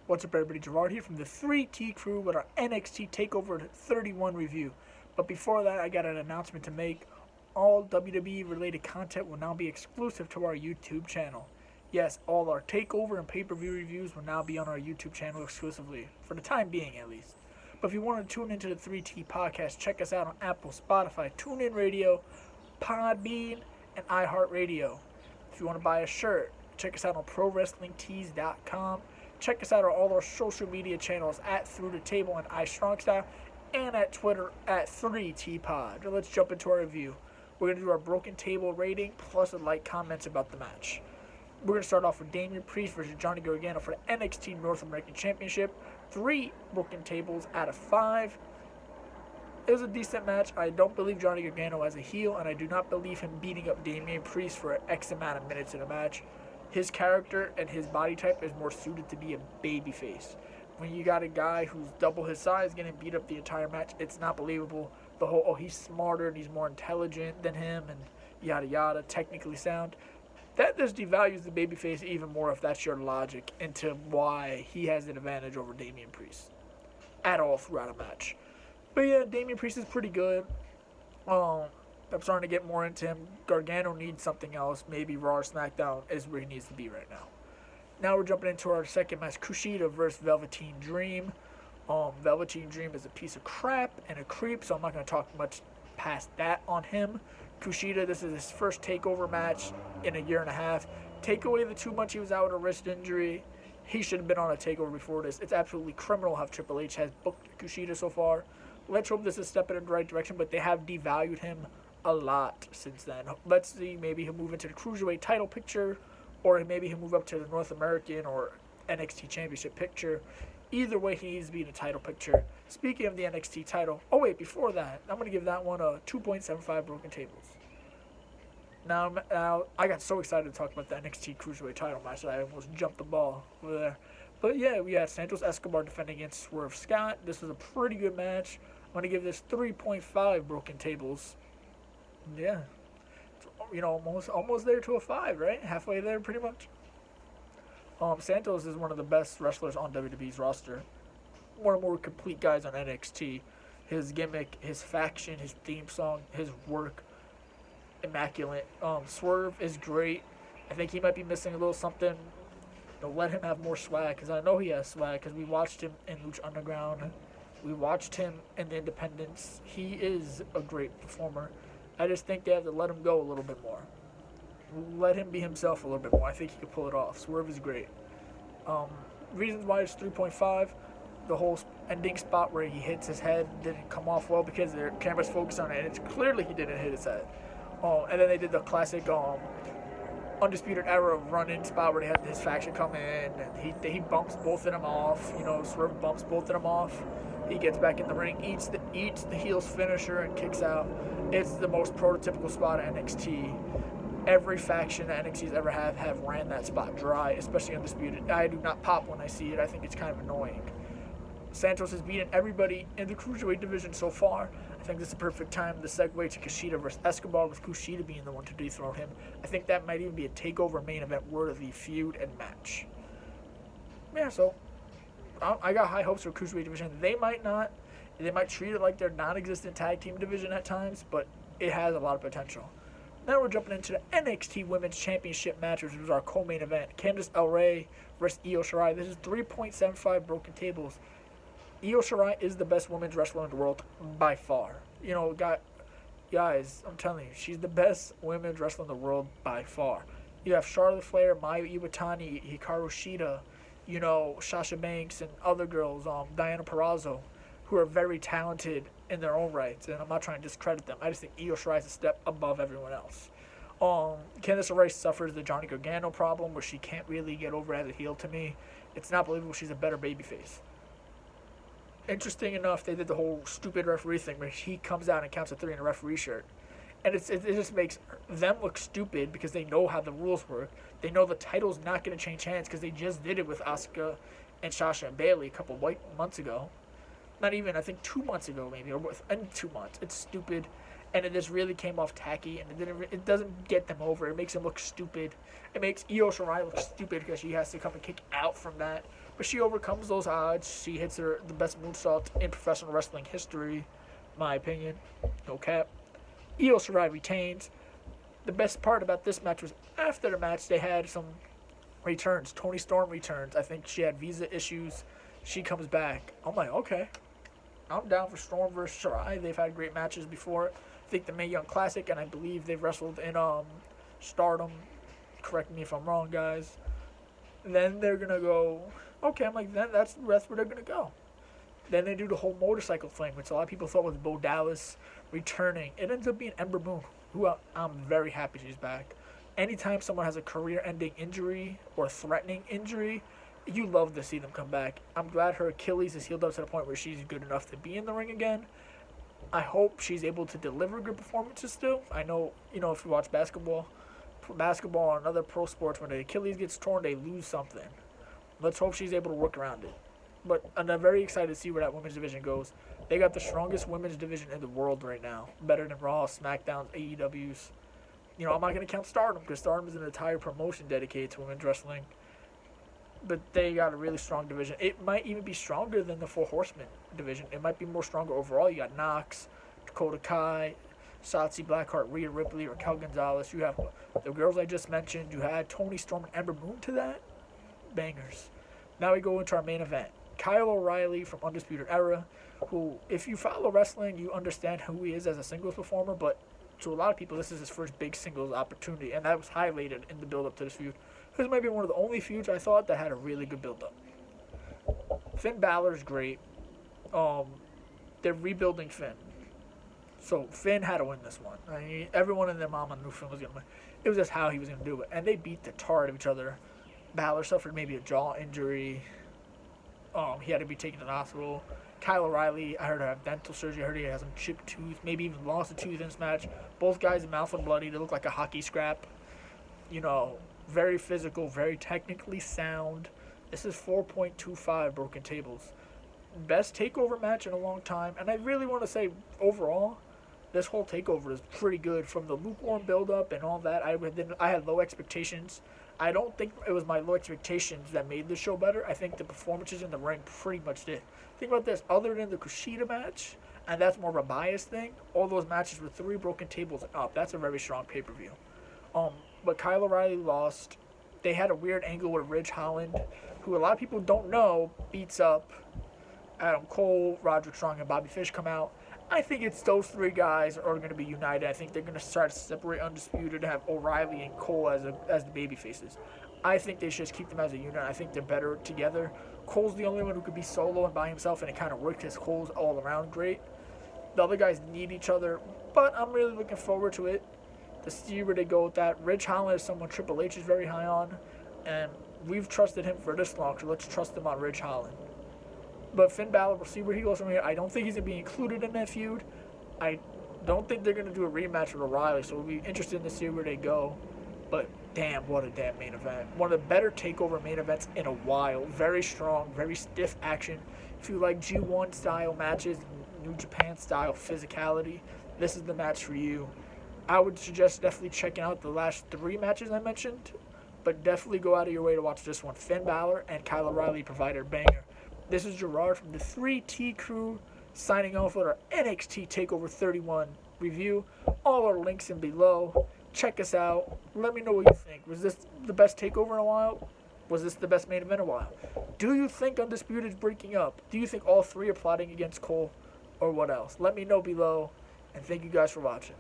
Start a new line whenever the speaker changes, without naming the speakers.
What's up, everybody? Gerard here from the 3T crew with our NXT Takeover 31 review. But before that, I got an announcement to make. All WWE related content will now be exclusive to our YouTube channel. Yes, all our Takeover and pay-per-view reviews will now be on our YouTube channel exclusively, for the time being at least. But if you want to tune into the 3T podcast, check us out on Apple, Spotify, TuneIn Radio, Podbean, and iHeartRadio. If you want to buy a shirt, check us out on ProWrestlingTees.com. Check us out on all our social media channels at Through the Table and iStrongStyle, and at Twitter at 3TPod. Now let's jump into our review. We're going to do our broken table rating plus a like comments about the match. We're going to start off with Damian Priest versus Johnny Gargano for the NXT North American Championship. 3 broken tables out of 5. It was a decent match. I don't believe Johnny Gargano as a heel, and I do not believe him beating up Damian Priest for X amount of minutes in a match. His character and his body type is more suited to be a babyface. When you got a guy who's double his size getting beat up the entire match, it's not believable. The whole, oh, he's smarter and he's more intelligent than him and yada yada, technically sound. That just devalues the babyface even more if that's your logic into why he has an advantage over Damian Priest at all throughout a match. But yeah, Damian Priest is pretty good. I'm starting to get more into him. Gargano needs something else. Maybe Raw or SmackDown is where he needs to be right now. Now we're jumping into our second match, Kushida versus Velveteen Dream. Velveteen Dream is a piece of crap and a creep, so I'm not going to talk much past that on him. Kushida, this is his first TakeOver match in a year and a half. Take away the 2 months he was out with a wrist injury. He should have been on a TakeOver before this. It's absolutely criminal how Triple H has booked Kushida so far. Let's hope this is a step in the right direction, but they have devalued him a lot since then. Let's see, maybe he'll move into the Cruiserweight title picture, or maybe he'll move up to the North American or NXT Championship picture. Either way, he needs to be in the title picture. Speaking of the NXT title, oh wait, before that, I'm going to give that one a 2.75 broken tables. Now, I got so excited to talk about the NXT Cruiserweight title match that I almost jumped the ball over there. But yeah, we had Santos Escobar defending against Swerve Scott. This was a pretty good match. I'm going to give this 3.5 broken tables. Yeah, you know, almost there to a 5, right? Halfway there, pretty much. Santos is one of the best wrestlers on WWE's roster. One of the more complete guys on NXT. His gimmick, his faction, his theme song, his work, immaculate. Swerve is great. I think he might be missing a little something. You know, let him have more swag, because I know he has swag, because we watched him in Lucha Underground. We watched him in the Independence. He is a great performer. I just think they have to let him go a little bit more. Let him be himself a little bit more. I think he could pull it off. Swerve is great. Reasons why it's 3.5. The whole ending spot where he hits his head didn't come off well because their camera's focused on it, and it's clearly he didn't hit his head. And then they did the classic Undisputed Era run-in spot where they had his faction come in, and he bumps both of them off. You know, Swerve bumps both of them off. He gets back in the ring, eats the heel's finisher, and kicks out. It's the most prototypical spot at NXT. Every faction that NXT's ever have ran that spot dry, especially Undisputed. I do not pop when I see it. I think it's kind of annoying. Santos has beaten everybody in the Cruiserweight division so far. I think this is the perfect time to segue to Kushida versus Escobar, with Kushida being the one to dethrone him. I think that might even be a TakeOver main event worthy feud and match. Yeah, so I got high hopes for Cruiserweight division. They might treat it like their non-existent tag team division at times, but it has a lot of potential. Now we're jumping into the NXT Women's Championship match, which was our co-main event. Candice LeRae versus Io Shirai. This is 3.75 broken tables. Io Shirai is the best women's wrestler in the world by far. You know, guys, I'm telling you, she's the best women's wrestler in the world by far. You have Charlotte Flair, Mayu Iwatani, Hikaru Shida, you know, Sasha Banks, and other girls, Diana Purrazzo, who are very talented in their own rights, and I'm not trying to discredit them. I just think Io Shirai is a step above everyone else. Candice LeRae suffers the Johnny Gargano problem, where she can't really get over as a heel to me. It's not believable she's a better babyface. Interesting enough, they did the whole stupid referee thing where he comes out and counts to 3 in a referee shirt. And it just makes them look stupid because they know how the rules work. They know the title's not going to change hands because they just did it with Asuka and Sasha and Bayley a couple months ago. Not even, I think 2 months ago maybe, or within 2 months. It's stupid, and it just really came off tacky, and it doesn't get them over. It makes them look stupid. It makes Io Shirai look stupid because she has to come and kick out from that But she overcomes those odds. She hits the best moonsault in professional wrestling history, my opinion. No cap. Io Shirai retains. The best part about this match was after the match they had some returns. Toni Storm returns. I think she had visa issues. She comes back. I'm like, okay. I'm down for Storm versus Shirai. They've had great matches before. I think the Mae Young Classic, and I believe they've wrestled in Stardom. Correct me if I'm wrong, guys. Then they're going to go, okay, I'm like, that's where they're going to go. Then they do the whole motorcycle thing, which a lot of people thought was Bo Dallas returning. It ends up being Ember Moon, who I'm very happy she's back. Anytime someone has a career-ending injury or threatening injury, you love to see them come back. I'm glad her Achilles is healed up to the point where she's good enough to be in the ring again. I hope she's able to deliver good performances still. I know, if you watch basketball and other pro sports, when the Achilles gets torn, they lose something. Let's hope she's able to work around it. But I'm very excited to see where that women's division goes. They got the strongest women's division in the world right now. Better than Raw, SmackDown, AEW's. I'm not going to count Stardom because Stardom is an entire promotion dedicated to women's wrestling. But they got a really strong division. It might even be stronger than the Four Horsemen division. It might be more stronger overall. You got Nox, Dakota Kai, Shotzi Blackheart, Rhea Ripley, Raquel Gonzalez. You have the girls I just mentioned. You had Toni Storm and Ember Moon to that. Bangers. Now we go into our main event. Kyle O'Reilly from Undisputed Era, who, if you follow wrestling, you understand who he is as a singles performer, but to a lot of people, this is his first big singles opportunity, and that was highlighted in the build-up to this feud. This might be one of the only feuds I thought that had a really good build-up. Finn Balor's great. They're rebuilding Finn. So Finn had to win this one. I mean, everyone and their mama knew Finn was going to win. It was just how he was going to do it. And they beat the tar out of each other. Balor suffered maybe a jaw injury. He had to be taken to the hospital. Kyle O'Reilly, I heard have dental surgery. I heard he has some chipped tooth, maybe even lost a tooth in this match. Both guys' mouth are bloody. They look like a hockey scrap. Very physical, very technically sound. This is 4.25 broken tables. Best takeover match in a long time. And I really want to say, overall, this whole takeover is pretty good. From the lukewarm build-up and all that, I had low expectations. I don't think it was my low expectations that made the show better. I think the performances in the ring pretty much did. Think about this. Other than the Kushida match, and that's more of a bias thing, all those matches were 3 broken tables and up. That's a very strong pay-per-view. But Kyle O'Reilly lost. They had a weird angle with Ridge Holland, who a lot of people don't know beats up Adam Cole, Roderick Strong, and Bobby Fish come out. I think it's those 3 guys are going to be united. I think they're going to start to separate Undisputed and have O'Reilly and Cole as the baby faces. I think they should just keep them as a unit. I think they're better together. Cole's the only one who could be solo and by himself, and it kind of works because Cole's all around great. The other guys need each other, but I'm really looking forward to it to see where they go with that. Ridge Holland is someone Triple H is very high on, and we've trusted him for this long, so let's trust him on Ridge Holland. But Finn Balor, we'll see where he goes from here. I don't think he's going to be included in that feud. I don't think they're going to do a rematch with O'Reilly, so we'll be interested to see where they go. But damn, what a damn main event. One of the better TakeOver main events in a while. Very strong, very stiff action. If you like G1 style matches, New Japan style physicality, this is the match for you. I would suggest definitely checking out the last 3 matches I mentioned, but definitely go out of your way to watch this one. Finn Balor and Kyle O'Reilly provide a banger. This is Gerard from the 3T Crew signing off with our NXT Takeover 31 review. All our links in below. Check us out. Let me know what you think. Was this the best takeover in a while? Was this the best main event in a while? Do you think Undisputed is breaking up? Do you think all 3 are plotting against Cole? Or what else? Let me know below. And thank you guys for watching.